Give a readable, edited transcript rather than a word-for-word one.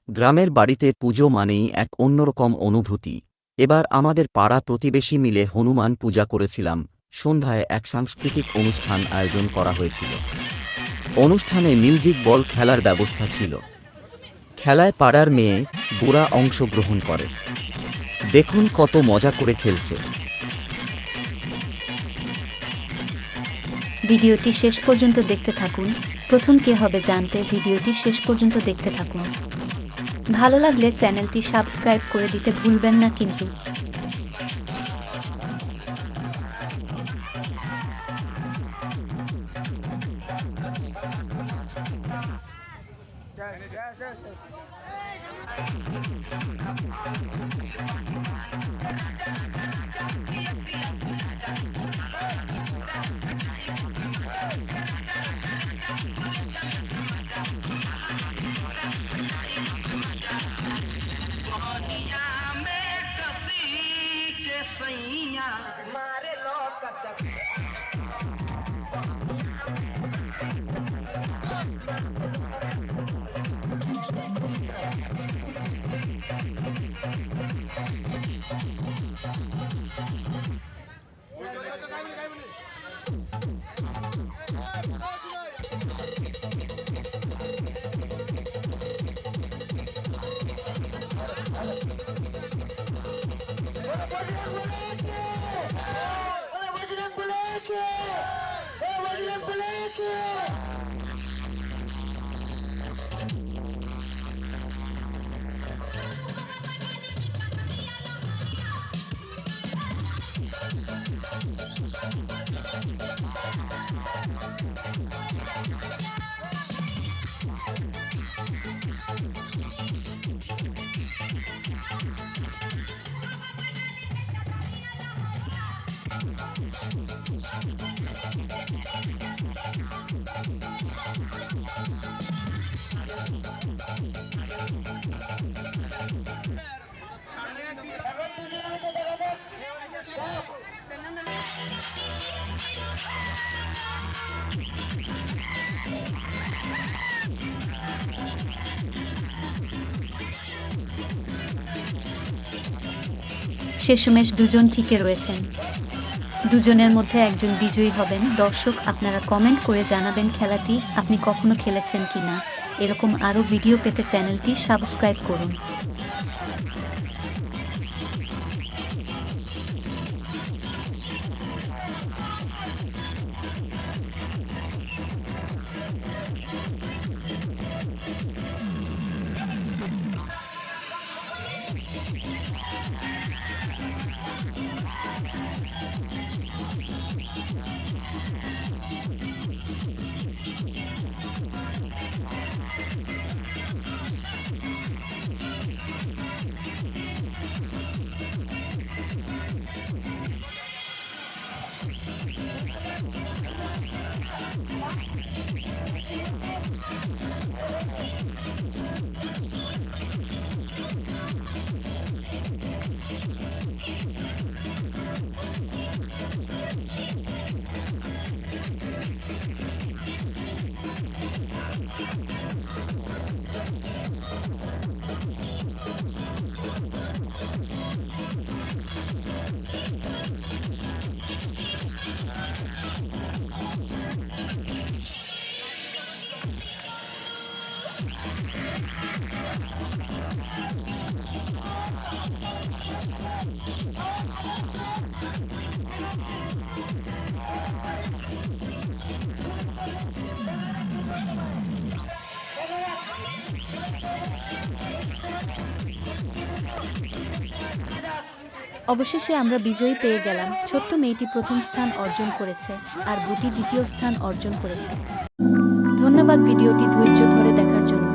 গ্রামের বাড়িতে পুজো মানেই এক অন্যরকম অনুভূতি। এবার আমাদের পাড়া প্রতিবেশী মিলে হনুমান পূজা করেছিলাম। সন্ধ্যায় এক সাংস্কৃতিক অনুষ্ঠান আয়োজন করা হয়েছিল। অনুষ্ঠানে মিউজিক বল খেলার ব্যবস্থা ছিল। খেলায় পাড়ার মেয়ে বুড়া অংশগ্রহণ করে। দেখুন কত মজা করে খেলছে। ভিডিওটি শেষ পর্যন্ত দেখতে থাকুন। প্রথম কে হবে জানতে ভিডিওটি শেষ পর্যন্ত দেখতে থাকুন। ভালো লাগলে চ্যানেলটি সাবস্ক্রাইব করে দিতে ভুলবেন না কিন্তু। मारे लोग শেষমেশ দুজন ঠিকই রয়েছেন। দুজনের মধ্যে একজন বিজয়ী হবেন। দর্শক, আপনারা কমেন্ট করে জানাবেন খেলাটি আপনি কখনো খেলেছেন কিনা। এরকম আরও ভিডিও পেতে চ্যানেলটি সাবস্ক্রাইব করুন। অবশেষে আমরা বিজয়ী পেয়ে গেলাম। ছোট্ট মেয়েটি প্রথম স্থান অর্জন করেছে আর বুটি দ্বিতীয় স্থান অর্জন করেছে। ধন্যবাদ ভিডিওটি ধৈর্য ধরে দেখার জন্য।